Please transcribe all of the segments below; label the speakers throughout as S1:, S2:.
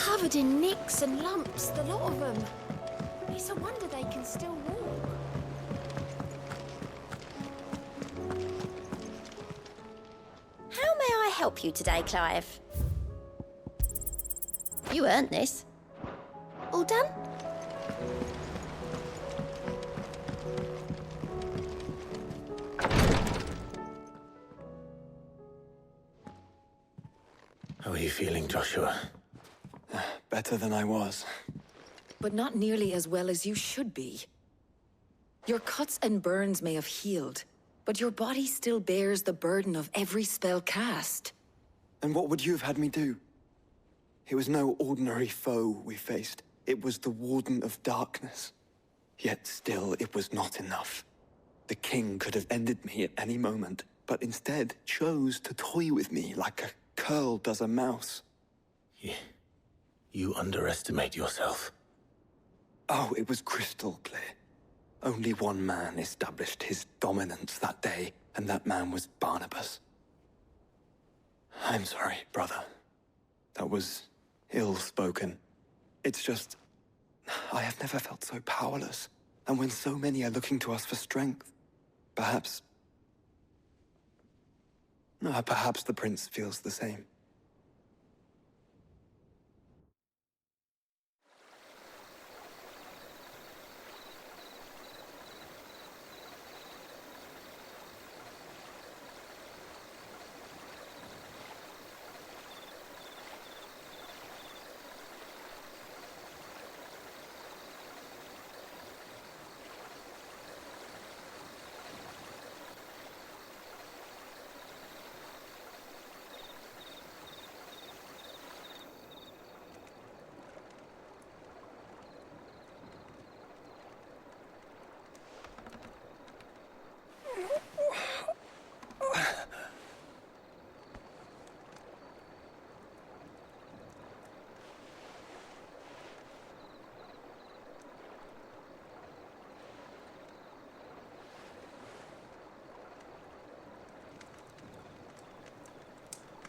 S1: covered in nicks and lumps, the lot of them. It's a wonder they can still walk.
S2: How may I help you today, Clive? You earned this. All done?
S3: How are you feeling, Joshua?
S4: Better than I was.
S5: But not nearly as well as you should be. Your cuts and burns may have healed, but your body still bears the burden of every spell cast.
S4: And what would you have had me do? It was no ordinary foe we faced. It was the Warden of Darkness. Yet still, it was not enough. The king could have ended me at any moment, but instead chose to toy with me like a curl does a mouse.
S3: You underestimate yourself.
S4: Oh, it was crystal clear. Only one man established his dominance that day, and that man was Barnabas. I'm sorry, brother. That was ill-spoken. It's just, I have never felt so powerless. And when so many are looking to us for strength, perhaps the prince feels the same.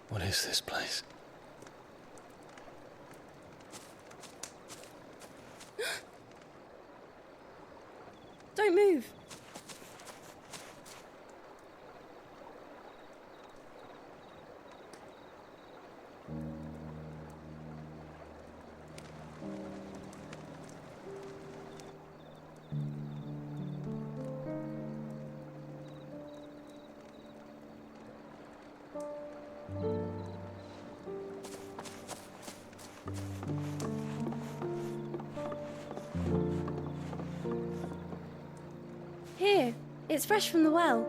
S3: What is this place?
S6: Don't move. Here, it's fresh from the well.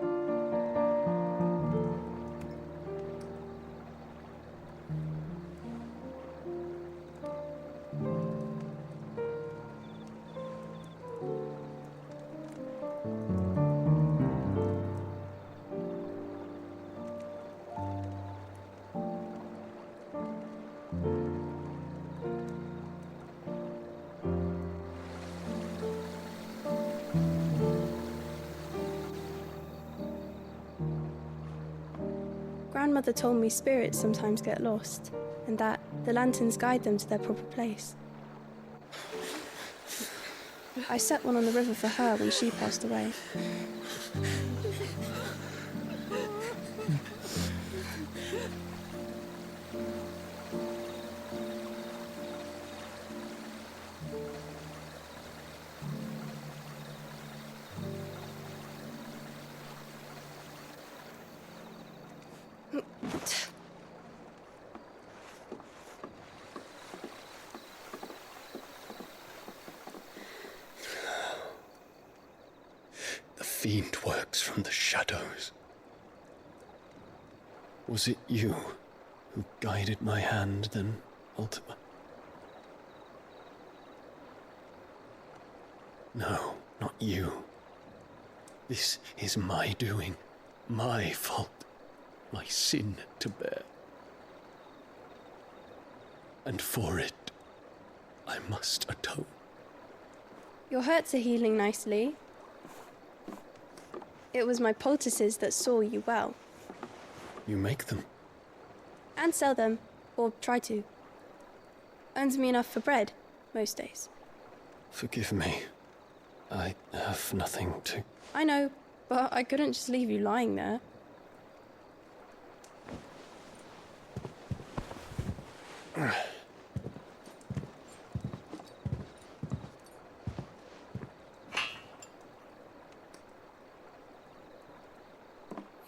S6: Grandmother told me spirits sometimes get lost, and that the lanterns guide them to their proper place. I set one on the river for her when she passed away.
S3: The fiend works from the shadows. Was it you who guided my hand, then, Ultima? No, not you. This is my doing, my fault, my sin to bear. And for it, I must atone.
S6: Your hurts are healing nicely. It was my poultices that saw you well.
S3: You make them?
S6: And sell them, or try to. Earns me enough for bread, most days.
S3: Forgive me. I have nothing to...
S6: I know, but I couldn't just leave you lying there.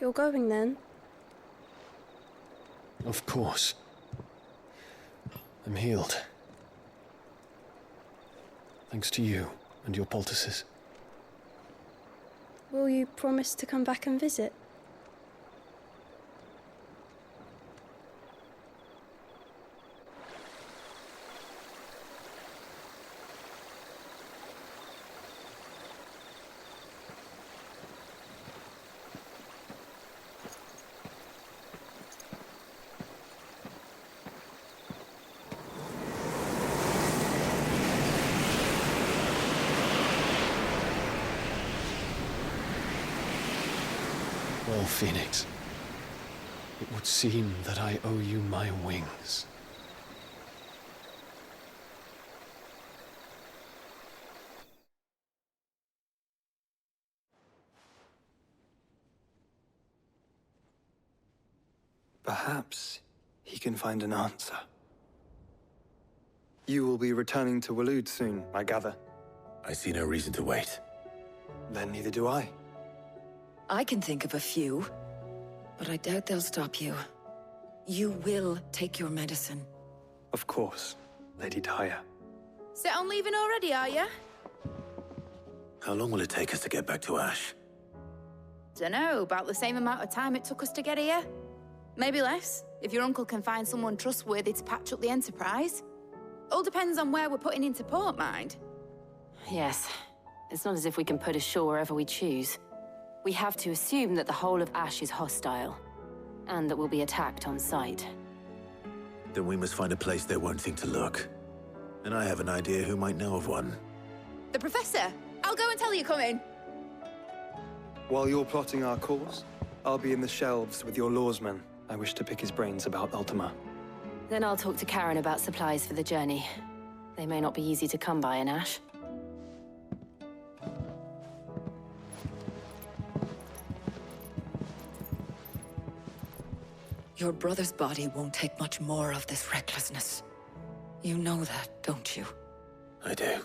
S6: You're going then?
S3: Of course. I'm healed. Thanks to you and your poultices.
S6: Will you promise to come back and visit?
S3: Well, Phoenix, it would seem that I owe you my wings.
S4: Perhaps he can find an answer. You will be returning to Waloed soon, I gather.
S7: I see no reason to wait.
S4: Then neither do I.
S5: I can think of a few, but I doubt they'll stop you. You will take your medicine.
S4: Of course, Lady Daya.
S1: Set on leaving already, are you?
S7: How long will it take us to get back to Ash?
S1: Dunno, about the same amount of time it took us to get here. Maybe less, if your uncle can find someone trustworthy to patch up the Enterprise. All depends on where we're putting into port, mind.
S8: Yes. It's not as if we can put ashore wherever we choose. We have to assume that the whole of Ash is hostile, and that we'll be attacked on sight.
S7: Then we must find a place they won't think to look. And I have an idea who might know of one.
S1: The Professor! I'll go and tell you coming.
S4: While you're plotting our course, I'll be in the shelves with your lawsman. I wish to pick his brains about Ultima.
S8: Then I'll talk to Karen about supplies for the journey. They may not be easy to come by in Ash.
S5: Your brother's body won't take much more of this recklessness. You know that, don't you?
S7: I do.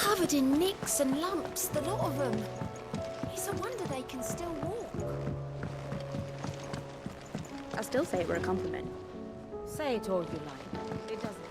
S2: covered in nicks and lumps, the lot of them. It's a wonder they can still walk.
S6: I still say it were a compliment.
S5: Say it all you like. It doesn't.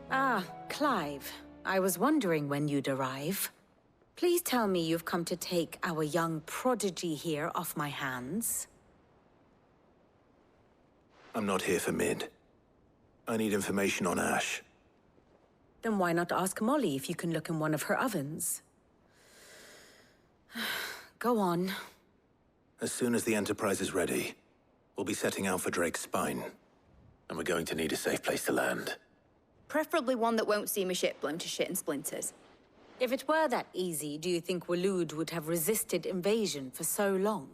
S5: Ah, Clive. I was wondering when you'd arrive. Please tell me you've come to take our young prodigy here off my hands.
S7: I'm not here for Mid. I need information on Ash.
S5: Then why not ask Molly if you can look in one of her ovens? Go on.
S7: As soon as the Enterprise is ready, we'll be setting out for Drake's Spine. And we're going to need a safe place to land.
S1: Preferably one that won't see my ship blown to shit and splinters.
S5: If it were that easy, do you think Waloed would have resisted invasion for so long?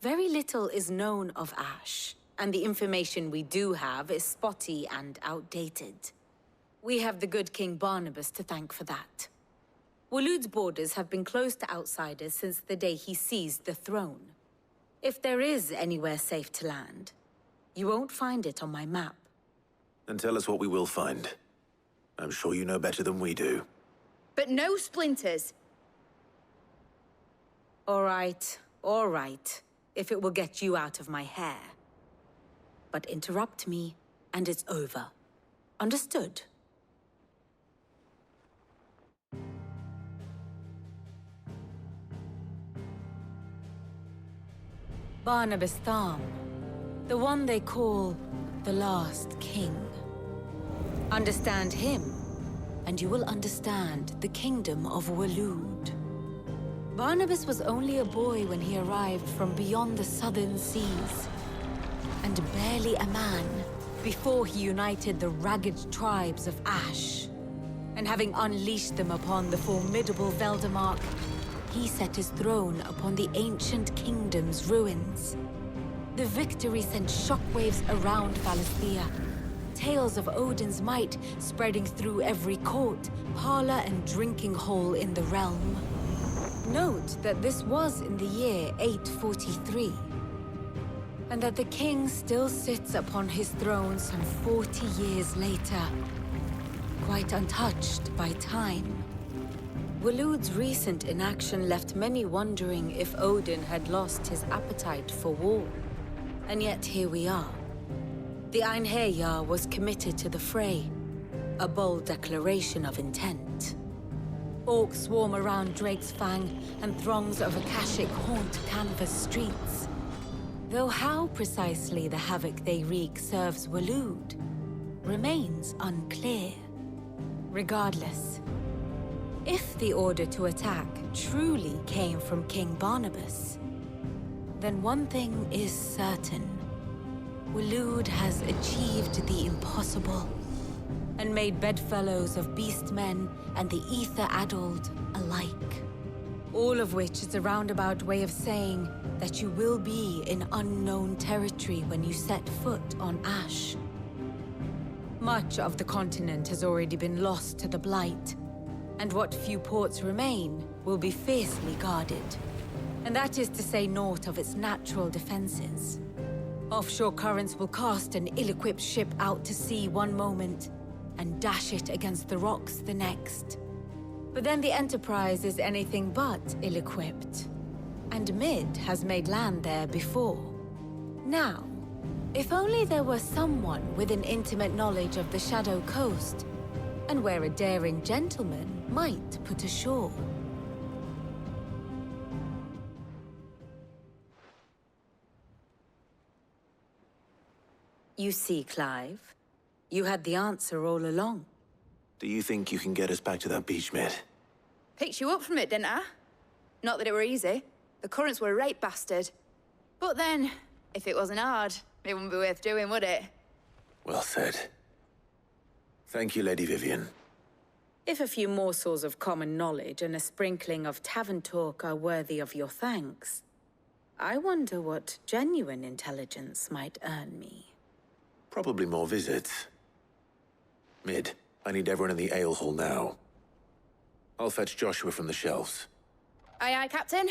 S5: Very little is known of Ash, and the information we do have is spotty and outdated. We have the good King Barnabas to thank for that. Waloed's borders have been closed to outsiders since the day he seized the throne. If there is anywhere safe to land, you won't find it on my map.
S7: Then tell us what we will find. I'm sure you know better than we do.
S1: But no splinters!
S5: All right. If it will get you out of my hair. But interrupt me, and it's over. Understood? Barnabas Tham, the one they call the Last King. Understand him, and you will understand the kingdom of Waloed. Barnabas was only a boy when he arrived from beyond the southern seas, and barely a man before he united the ragged tribes of Ash. And having unleashed them upon the formidable Veldamark, he set his throne upon the ancient kingdom's ruins. The victory sent shockwaves around Valisthea. Tales of Odin's might spreading through every court, parlor, and drinking hole in the realm. Note that this was in the year 843, and that the king still sits upon his throne some 40 years later, quite untouched by time. Waloed's recent inaction left many wondering if Odin had lost his appetite for war. And yet here we are. The Einherjar was committed to the fray, a bold declaration of intent. Orcs swarm around Drake's Fang, and throngs of Akashic haunt Canvas streets. Though how precisely the havoc they wreak serves Waloed remains unclear. Regardless, if the order to attack truly came from King Barnabas, then one thing is certain. Waloed has achieved the impossible, and made bedfellows of beastmen and the ether-addled alike. All of which is a roundabout way of saying that you will be in unknown territory when you set foot on Ash. Much of the continent has already been lost to the Blight, and what few ports remain will be fiercely guarded. And that is to say naught of its natural defenses. Offshore currents will cast an ill-equipped ship out to sea one moment, and dash it against the rocks the next. But then the Enterprise is anything but ill-equipped. And Mid has made land there before. Now, if only there were someone with an intimate knowledge of the Shadow Coast, and where a daring gentleman might put ashore. You see, Clive, you had the answer all along.
S7: Do you think you can get us back to that beach, Mid?
S1: Picked you up from it, didn't I? Not that it were easy. The currents were a right bastard. But then, if it wasn't hard, it wouldn't be worth doing, would it?
S7: Well said. Thank you, Lady Vivian.
S5: If a few morsels of common knowledge and a sprinkling of tavern talk are worthy of your thanks, I wonder what genuine intelligence might earn me.
S7: Probably more visits. Mid, I need everyone in the ale hall now. I'll fetch Joshua from the shelves.
S1: Aye, aye, Captain.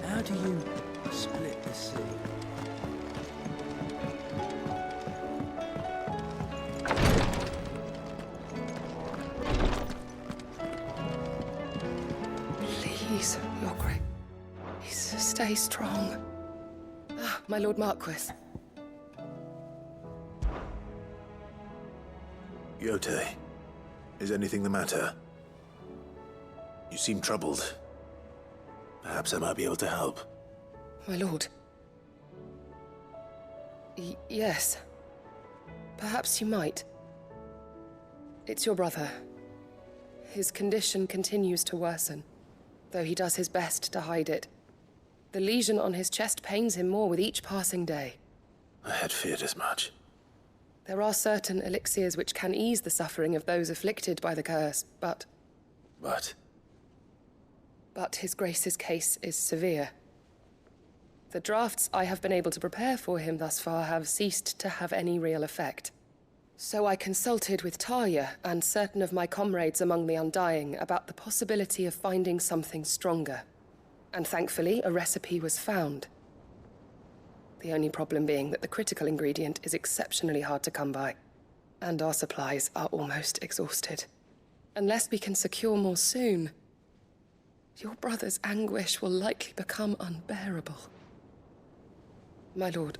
S9: How do you split the sea?
S10: Please, Your Grace. Stay strong. Ah, my Lord Marquis.
S7: Yote, is anything the matter? You seem troubled. Perhaps I might be able to help.
S10: My lord. Yes. Perhaps you might. It's your brother. His condition continues to worsen, though he does his best to hide it. The lesion on his chest pains him more with each passing day.
S7: I had feared as much.
S10: There are certain elixirs which can ease the suffering of those afflicted by the curse, but His Grace's case is severe. The drafts I have been able to prepare for him thus far have ceased to have any real effect. So I consulted with Talia and certain of my comrades among the Undying about the possibility of finding something stronger. And thankfully, a recipe was found. The only problem being that the critical ingredient is exceptionally hard to come by, and our supplies are almost exhausted. Unless we can secure more soon, your brother's anguish will likely become unbearable. My lord,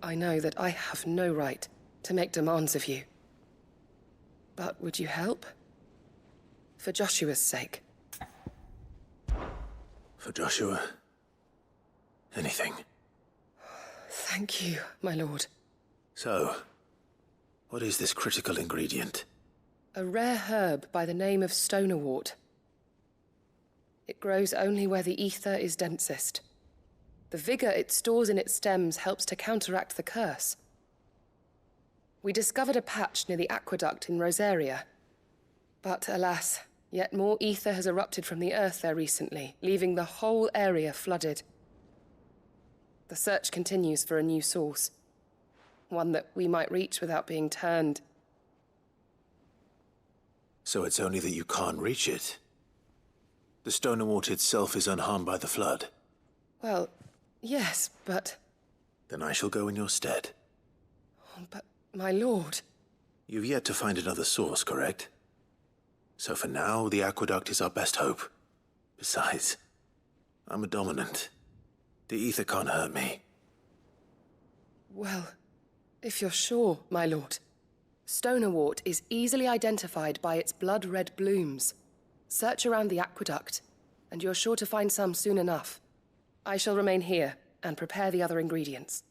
S10: I know that I have no right to make demands of you. But would you help? For Joshua's sake.
S7: For Joshua? Anything.
S10: Thank you, my lord.
S7: So, what is this critical ingredient?
S10: A rare herb by the name of stonerwort. It grows only where the ether is densest. The vigor it stores in its stems helps to counteract the curse. We discovered a patch near the aqueduct in Rosaria. But alas, yet more ether has erupted from the earth there recently, leaving the whole area flooded. The search continues for a new source. One that we might reach without being turned.
S7: So it's only that you can't reach it? The stonerwort itself is unharmed by the flood?
S10: Well, yes, but...
S7: Then I shall go in your stead.
S10: But, my lord...
S7: You've yet to find another source, correct? So for now, the aqueduct is our best hope. Besides, I'm a dominant. The ether can't hurt me.
S10: Well, if you're sure, my lord. Stonerwort is easily identified by its blood-red blooms. Search around the aqueduct, and you're sure to find some soon enough. I shall remain here and prepare the other ingredients.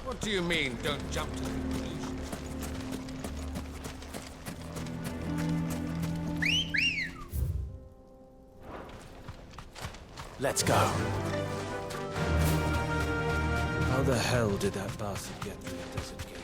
S11: What do you mean, don't jump to conclusions?
S9: Let's go. How the hell did that bastard get through the desert gate?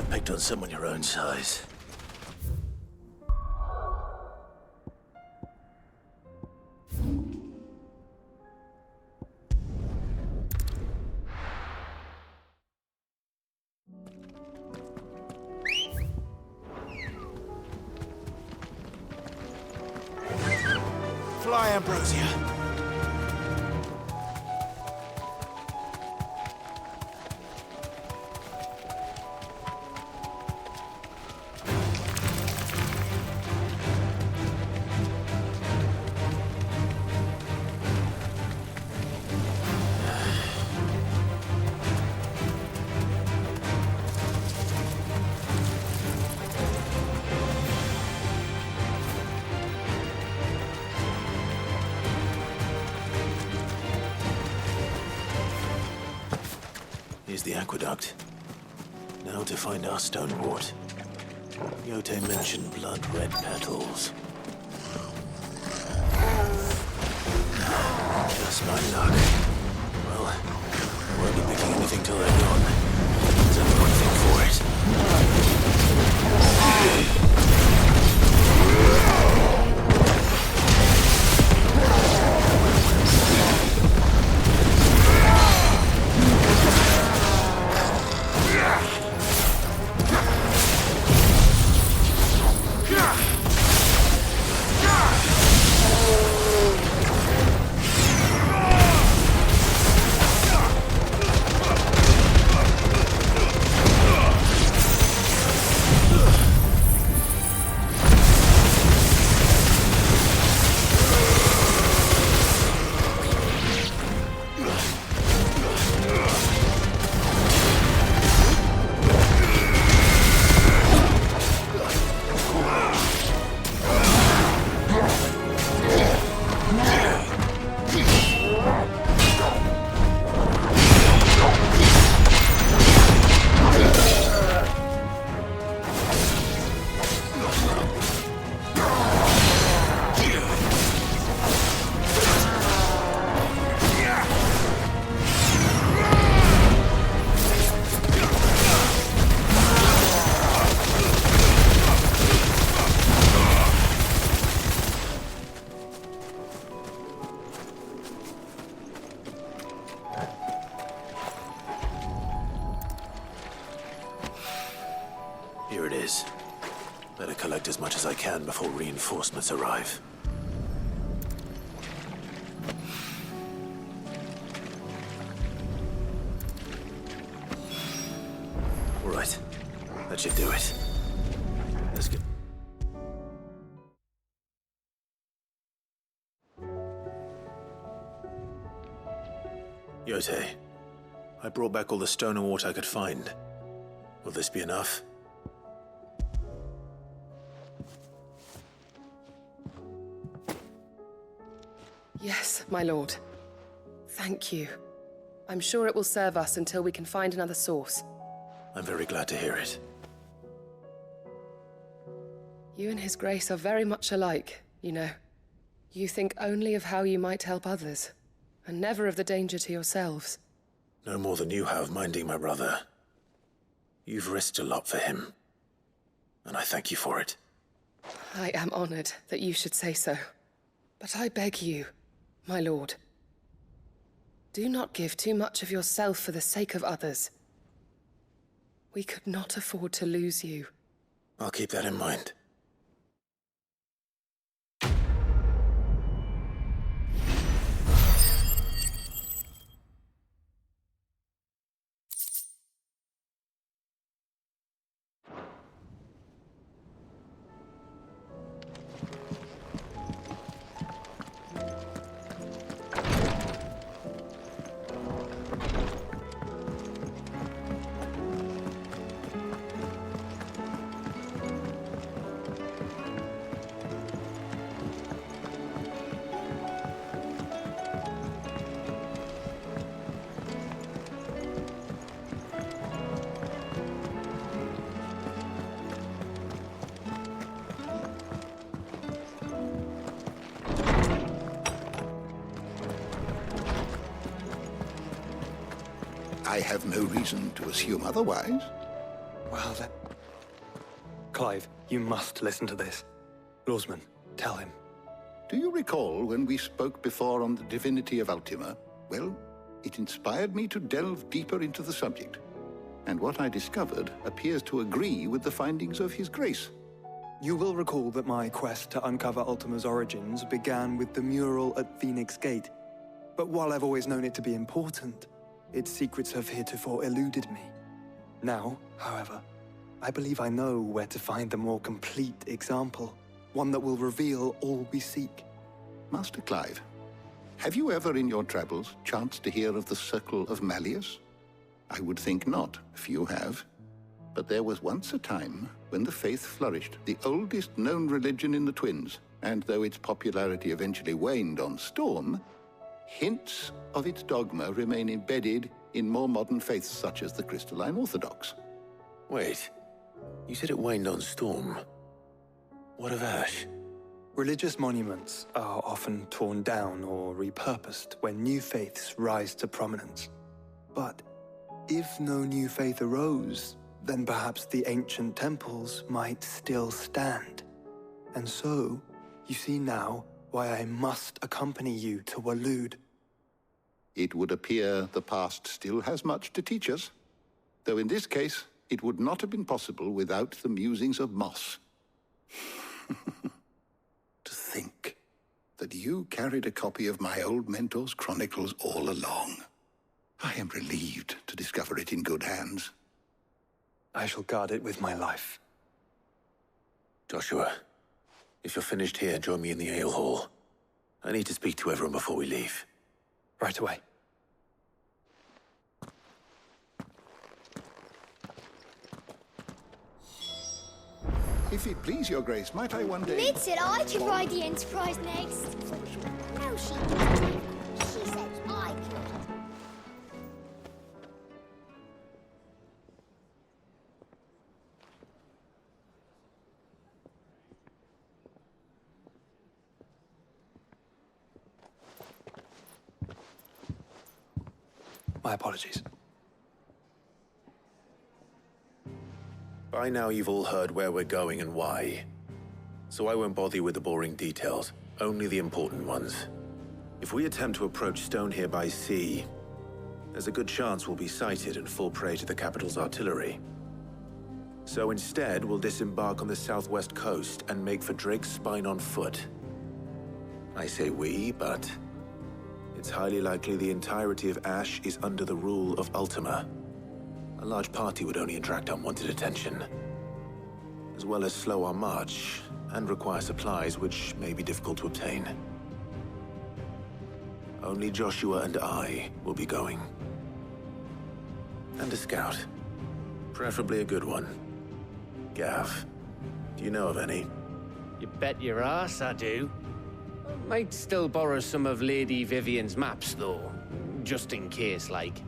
S7: Picked on someone your own size.
S12: Fly, Ambrosia.
S7: Here's the aqueduct. Now to find our stonewort. Yote mentioned blood-red petals. Just my luck. Well, won't be picking anything till they're gone. There's only one thing for it. Here it is. Better collect as much as I can before reinforcements arrive. All right. That should do it. Let's get... Yote, I brought back all the stonewort I could find. Will this be enough?
S10: Yes, my lord. Thank you. I'm sure it will serve us until we can find another source.
S7: I'm very glad to hear it.
S10: You and His Grace are very much alike, you know. You think only of how you might help others, and never of the danger to yourselves.
S7: No more than you have minding my brother. You've risked a lot for him, and I thank you for it.
S10: I am honored that you should say so. But I beg you, my lord, do not give too much of yourself for the sake of others. We could not afford to lose you.
S7: I'll keep that in mind.
S13: I have no reason to assume otherwise.
S4: Well then... Clive, you must listen to this. Lawsman, tell him.
S12: Do you recall when we spoke before on the divinity of Ultima? Well, it inspired me to delve deeper into the subject. And what I discovered appears to agree with the findings of His Grace.
S4: You will recall that my quest to uncover Ultima's origins began with the mural at Phoenix Gate. But while I've always known it to be important, its secrets have heretofore eluded me. Now, however, I believe I know where to find the more complete example. One that will reveal all we seek.
S12: Master Clive, have you ever in your travels chanced to hear of the Circle of Malleus? I would think not, few have. But there was once a time when the faith flourished, the oldest known religion in the Twins, and though its popularity eventually waned on Storm, hints of its dogma remain embedded in more modern faiths such as the Crystalline Orthodox.
S7: Wait, you said it waned on Storm. What of Ash?
S4: Religious monuments are often torn down or repurposed when new faiths rise to prominence. But if no new faith arose, then perhaps the ancient temples might still stand. And so, you see now why I must accompany you to Waloed.
S12: It would appear the past still has much to teach us, though in this case, it would not have been possible without the musings of Moss. To think that you carried a copy of my old mentor's chronicles all along. I am relieved to discover it in good hands.
S4: I shall guard it with my life.
S7: Joshua, if you're finished here, join me in the ale hall. I need to speak to everyone before we leave.
S4: Right away.
S12: If it please your grace, might I one day...
S2: Lid said I could ride the Enterprise next. No, she didn't. She said I could.
S4: My apologies.
S7: By now you've all heard where we're going and why. So I won't bother you with the boring details, only the important ones. If we attempt to approach Stone here by sea, there's a good chance we'll be sighted and fall prey to the capital's artillery. So instead, we'll disembark on the southwest coast and make for Drake's Spine on foot. I say we, but it's highly likely the entirety of Ash is under the rule of Ultima. A large party would only attract unwanted attention, as well as slow our march and require supplies which may be difficult to obtain. Only Joshua and I will be going. And a scout. Preferably a good one. Gav, do you know of any?
S13: You bet your ass I do. Might still borrow some of Lady Vivian's maps, though. Just in case, like.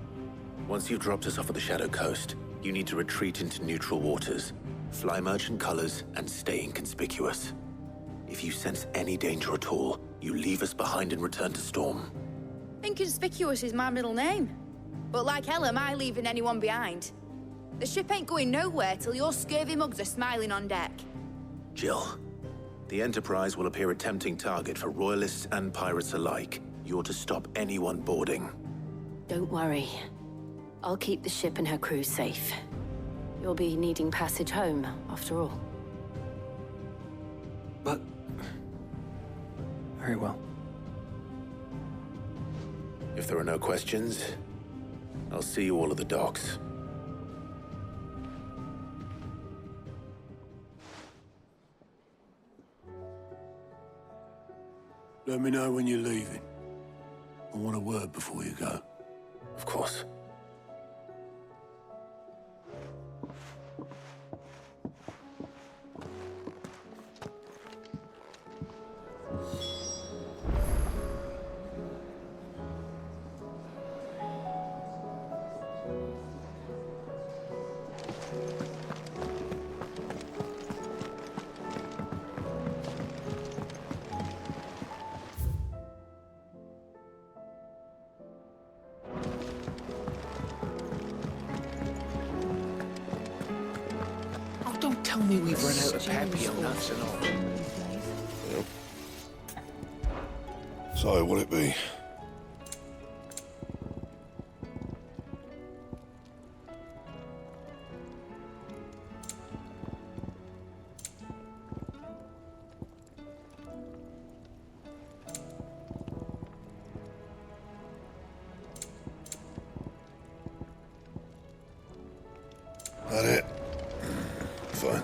S7: Once you've dropped us off at the Shadow Coast, you need to retreat into neutral waters, fly merchant colors, and stay inconspicuous. If you sense any danger at all, you leave us behind and return to Storm.
S1: Inconspicuous is my middle name. But like hell am I leaving anyone behind. The ship ain't going nowhere till your scurvy mugs are smiling on deck.
S7: Jill, the Enterprise will appear a tempting target for royalists and pirates alike. You're to stop anyone boarding.
S8: Don't worry. I'll keep the ship and her crew safe. You'll be needing passage home, after all.
S4: But... very well.
S7: If there are no questions, I'll see you all at the docks.
S3: Let me know when you're leaving. I want a word before you go.
S7: Of course.
S13: Tell me we've run out of peppy nuts and all.
S14: So, what'll it be? That it? Fine.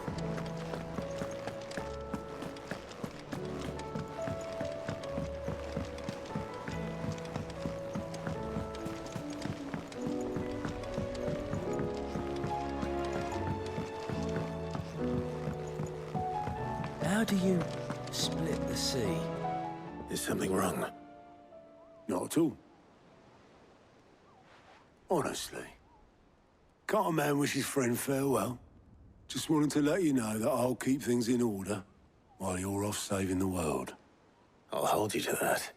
S9: How do you split the sea?
S3: Is something wrong?
S15: Not at all. Honestly. Can't a man wish his friend farewell? Just wanted to let you know that I'll keep things in order while you're off saving the world.
S3: I'll hold you to that.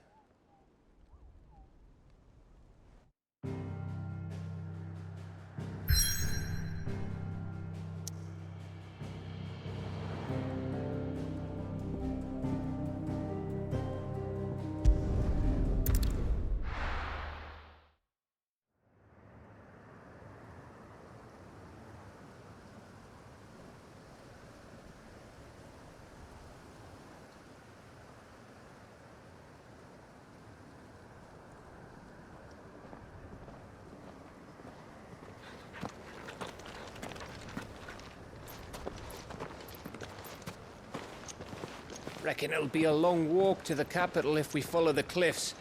S13: Reckon it'll be a long walk to the capital if we follow the cliffs.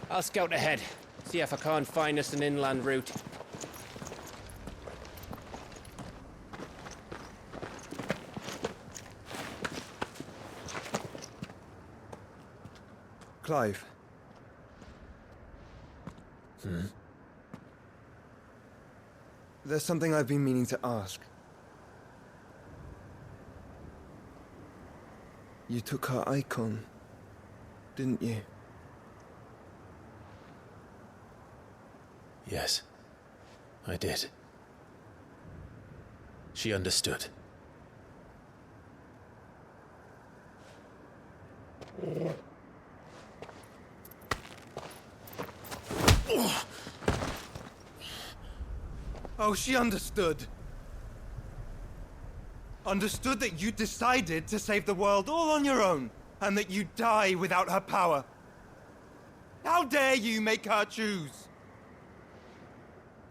S13: I'll scout ahead, see if I can't find us an inland route.
S16: Clive. There's something I've been meaning to ask. You took her icon, didn't you?
S3: Yes, I did. She understood.
S16: Oh, she understood. Understood that you decided to save the world all on your own, and that you'd die without her power. How dare you make her choose?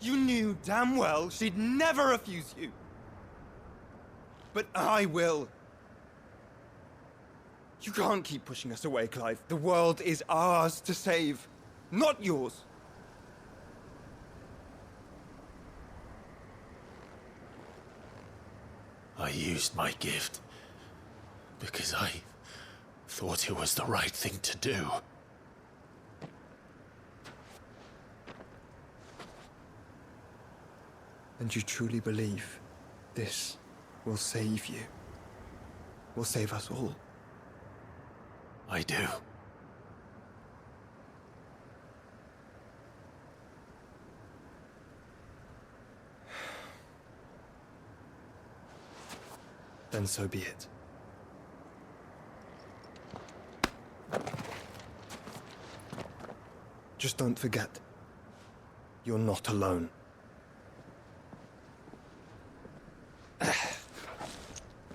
S16: You knew damn well she'd never refuse you. But I will. You can't keep pushing us away, Clive. The world is ours to save, not yours.
S3: I used my gift because I thought it was the right thing to do.
S16: And you truly believe this will save you? Will save us all?
S3: I do.
S16: Then so be it. Just don't forget, you're not alone.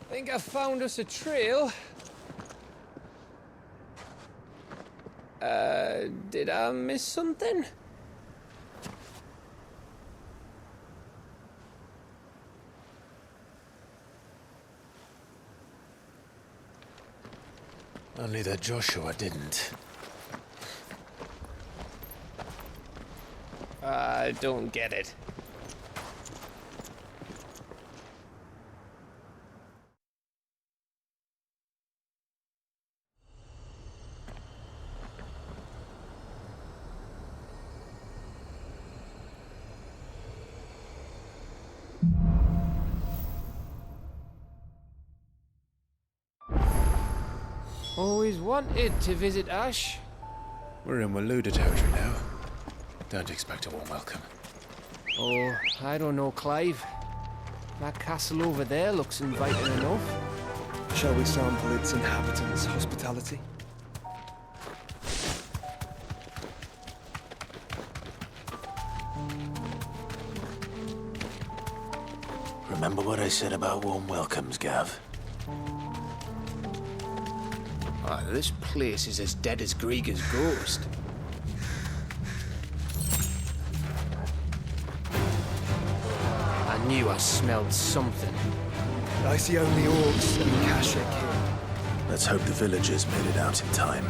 S13: Think I found us a trail. Did I miss something?
S3: Only that Joshua didn't.
S13: I don't get it. Always wanted to visit Ash.
S3: We're in Waluda territory now. Don't expect a warm welcome.
S13: Oh, I don't know, Clive. That castle over there looks inviting enough.
S16: Shall we sample its inhabitants' hospitality?
S3: Remember what I said about warm welcomes, Gav?
S13: This place is as dead as Grieger's ghost. I knew I smelled something.
S16: I see only orcs and Kashyyyk here.
S7: Let's hope the villagers made it out in time.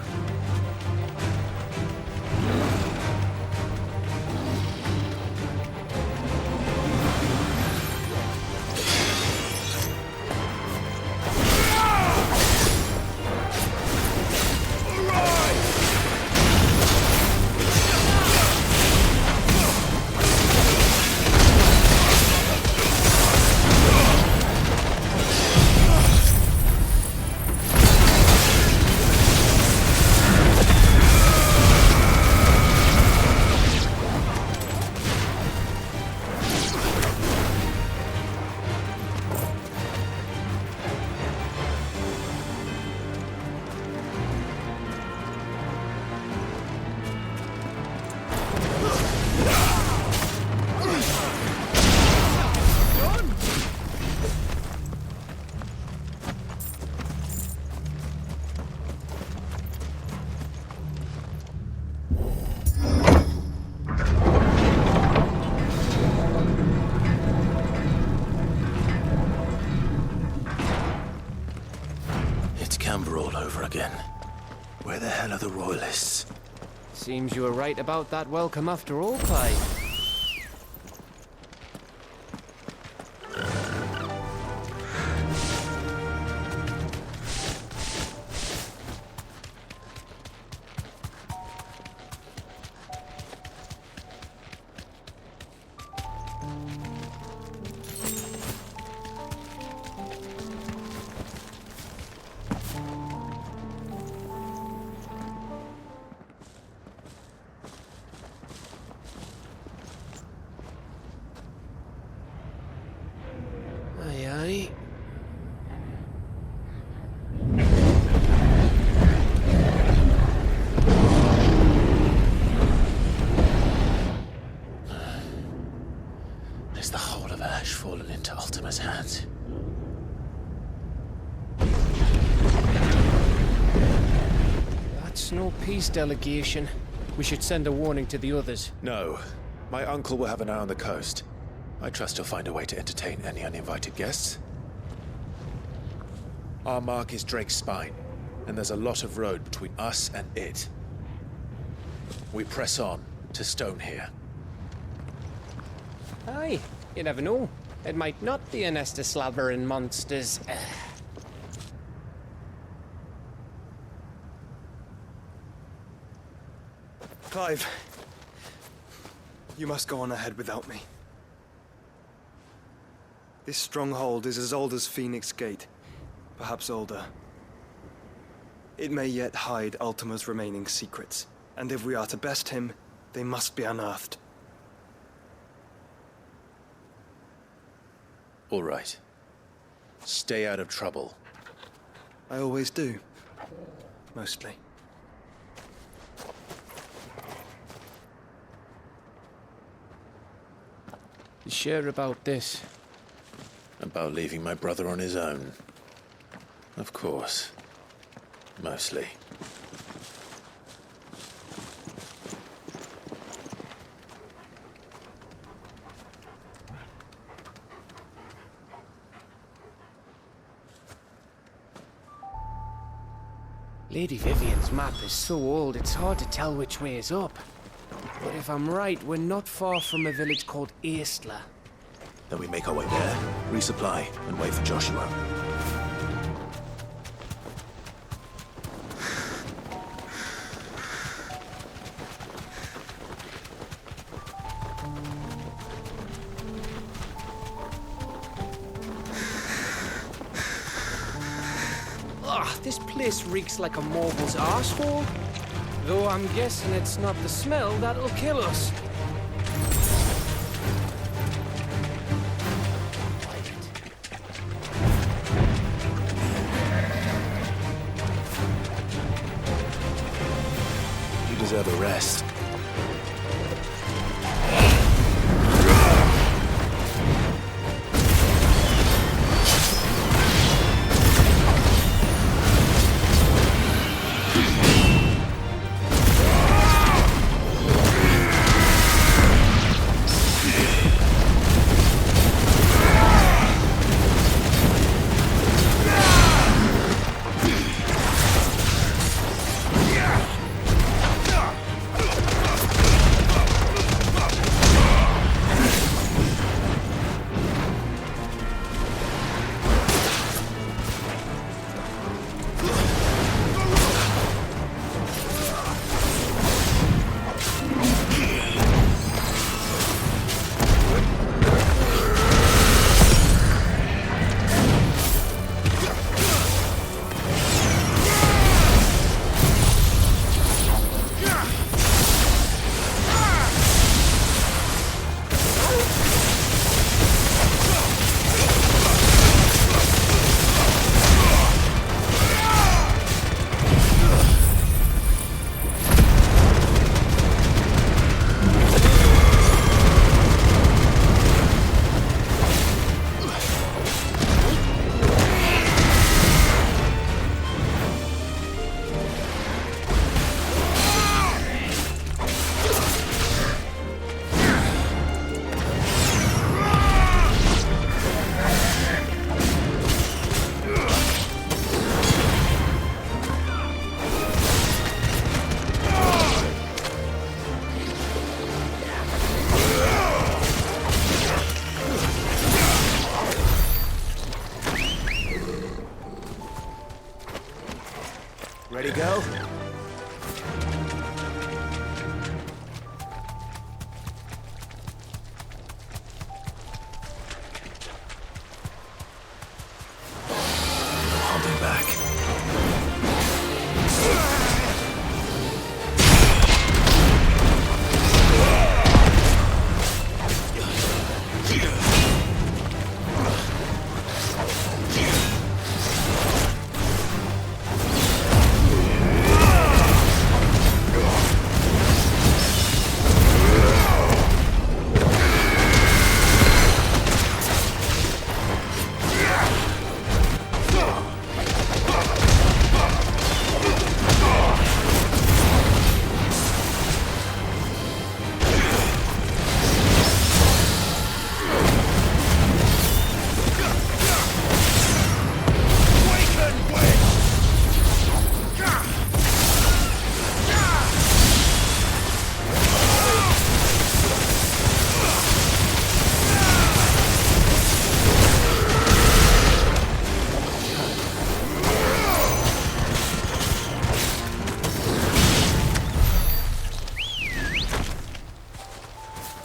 S7: Where the hell are the Royalists?
S13: Seems you were right about that welcome after all, Clive.
S3: Is the whole of Ash fallen into Ultima's hands?
S13: That's no peace delegation. We should send a warning to the others.
S7: No. My uncle will have an eye on the coast. I trust he'll find a way to entertain any uninvited guests. Our mark is Drake's Spine, and there's a lot of road between us and it. We press on to Stone here.
S13: Aye, you never know. It might not be a nest of slabbering monsters.
S16: Clive, you must go on ahead without me. This stronghold is as old as Phoenix Gate, perhaps older. It may yet hide Ultima's remaining secrets, and if we are to best him, they must be unearthed.
S7: All right. Stay out of trouble.
S16: I always do. Mostly.
S13: You sure about this?
S7: About leaving my brother on his own? Of course. Mostly.
S13: Lady Vivian's map is so old it's hard to tell which way is up. But if I'm right, we're not far from a village called Aestla.
S7: Then we make our way there, resupply, and wait for Joshua.
S13: This place reeks like a morble's arsehole. Though I'm guessing it's not the smell that'll kill us. Quiet.
S9: Ready, go?
S3: I'll be back.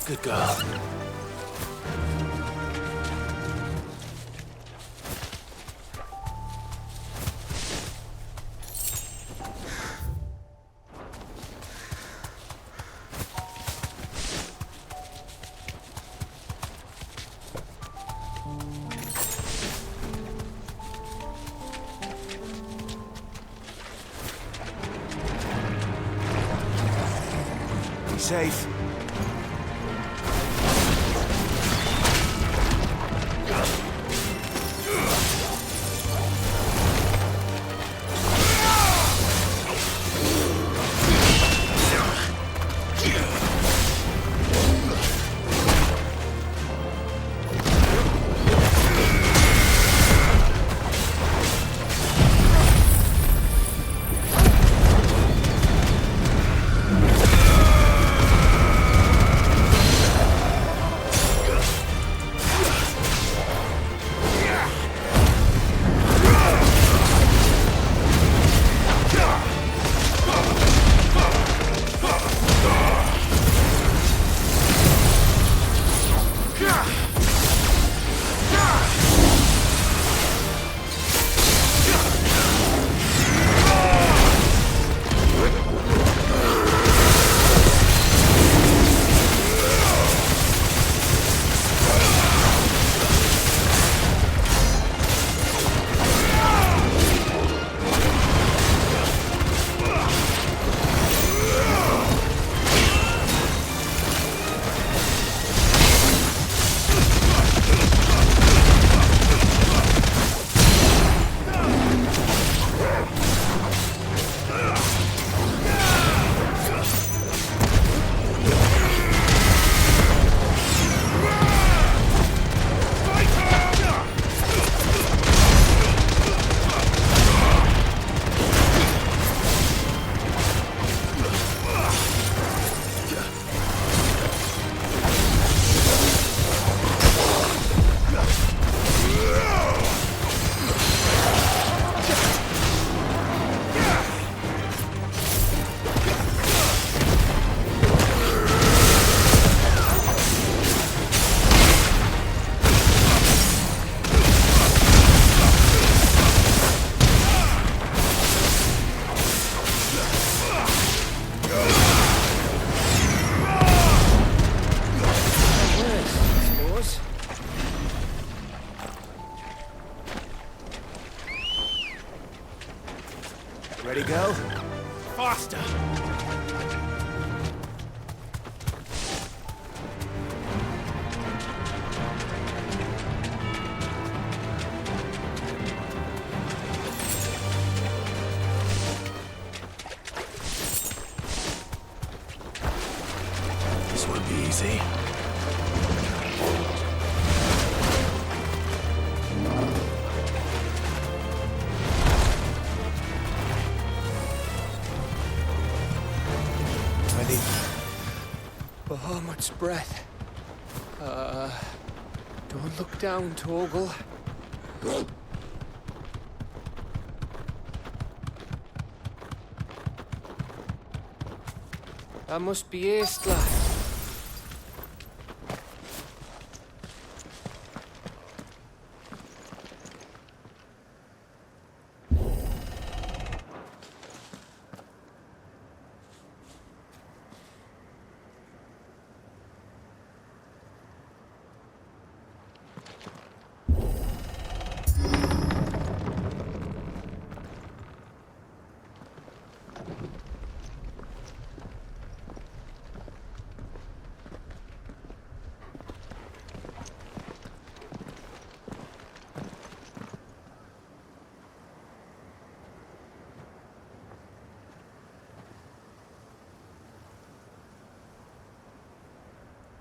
S3: Good girl.
S9: Be safe. Ready, go?
S16: Faster!
S3: This won't be easy.
S9: Ready? Bahamut's breath. Don't look down, Torgal.
S13: That must be East, lad.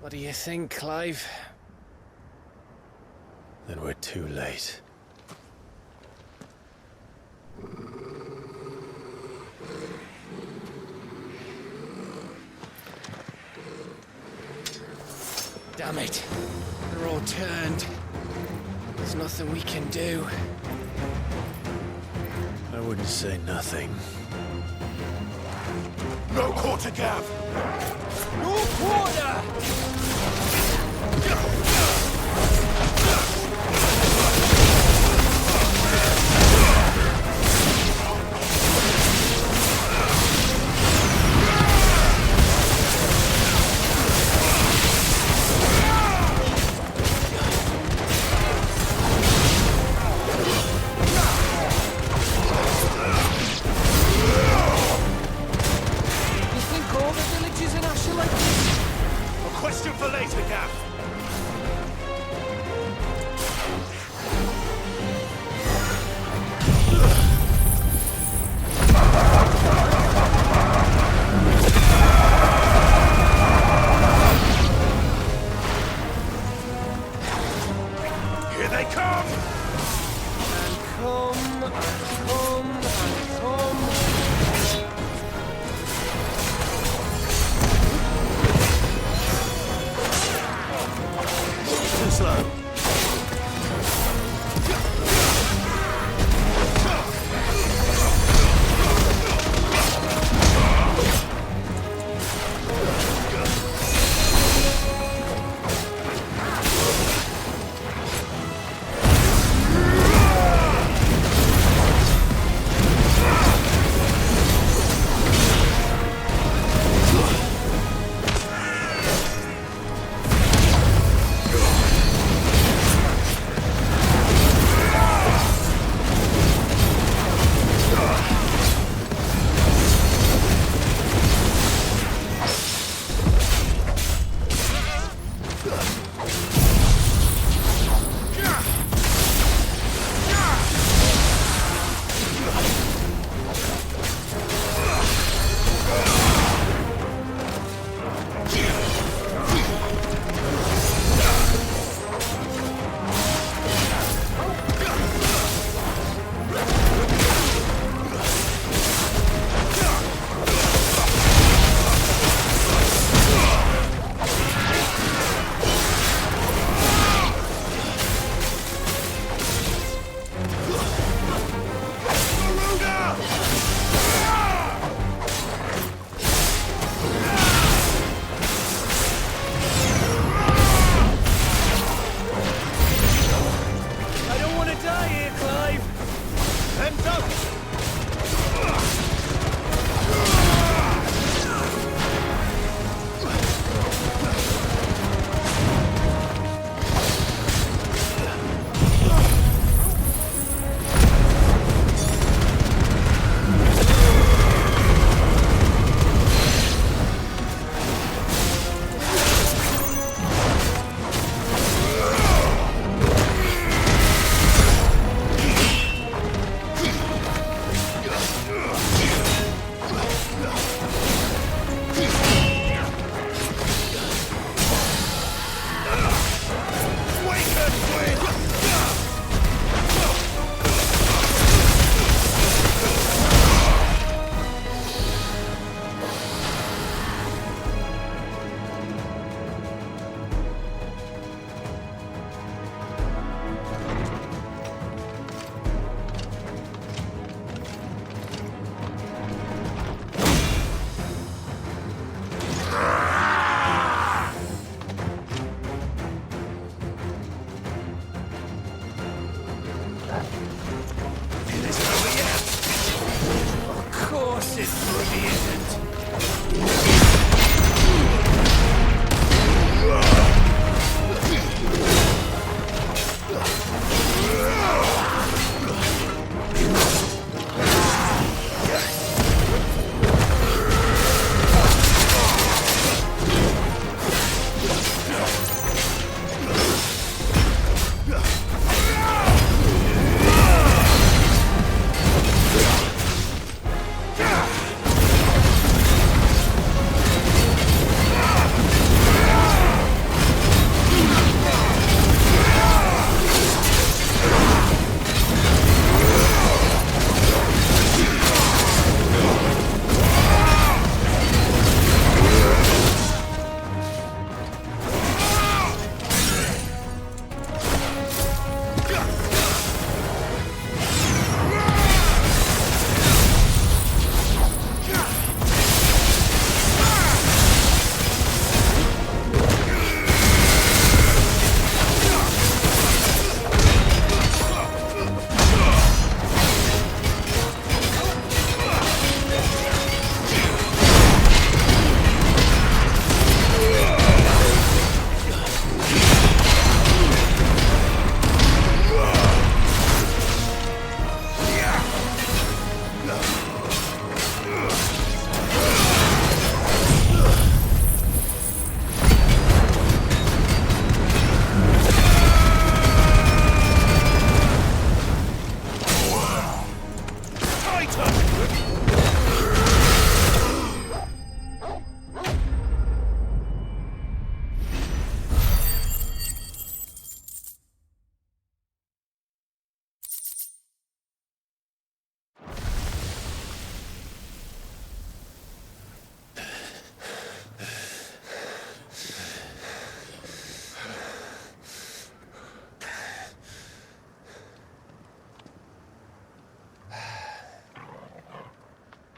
S13: What do you think, Clive?
S3: Then we're too late.
S13: Damn it. They're all turned. There's nothing we can do.
S3: I wouldn't say nothing.
S14: No quarter, Gav!
S13: No quarter!
S14: A question for later, Gav.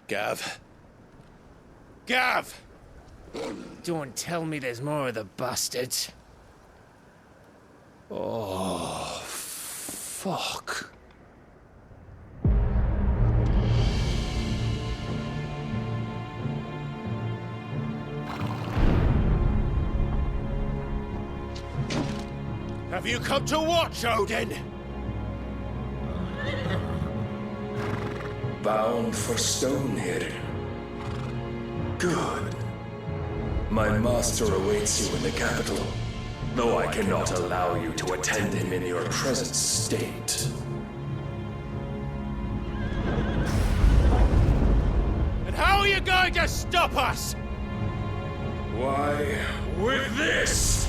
S13: Gav? Gav! Don't tell me there's more of the bastards. Oh, fuck. Have you come to watch, Odin?
S17: Bound for Stonehill. Good. My master awaits you in the capital, though I cannot allow you to attend him in your present state.
S13: And how are you going to stop us?
S17: Why, with this!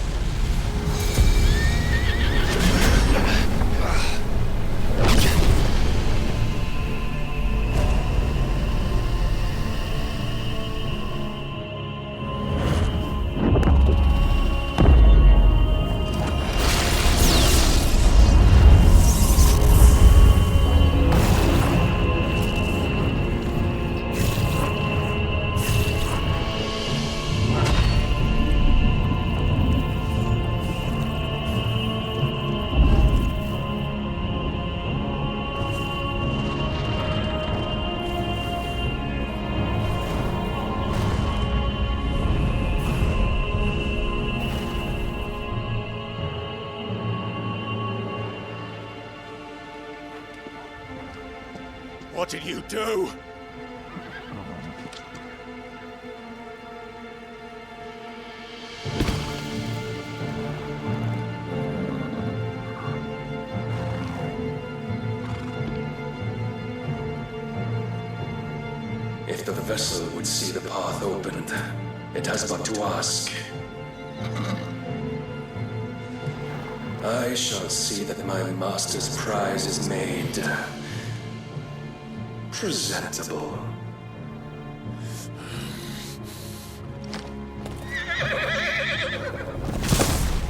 S7: What did you do?
S17: If the vessel would see the path opened, it has but to ask. I shall see that my master's prize is made presentable.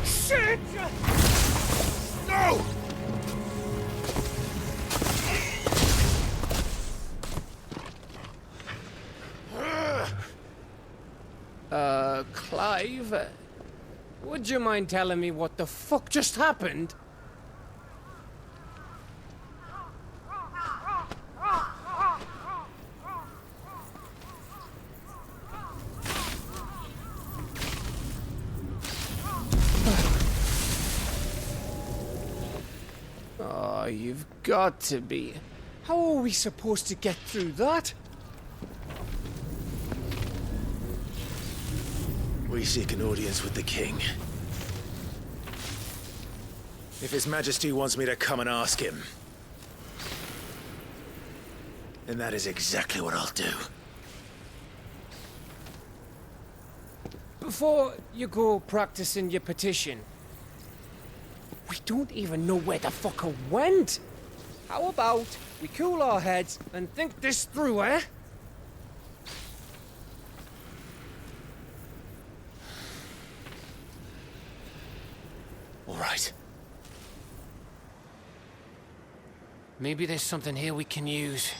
S13: Shit! No! Clive? Would you mind telling me what the fuck just happened? Oh, you've got to be. How are we supposed to get through that?
S7: We seek an audience with the king. If His Majesty wants me to come and ask him, then that is exactly what I'll do.
S13: Before you go practicing your petition, we don't even know where the fucker went. How about we cool our heads and think this through, eh?
S7: All right.
S13: Maybe there's something here we can use.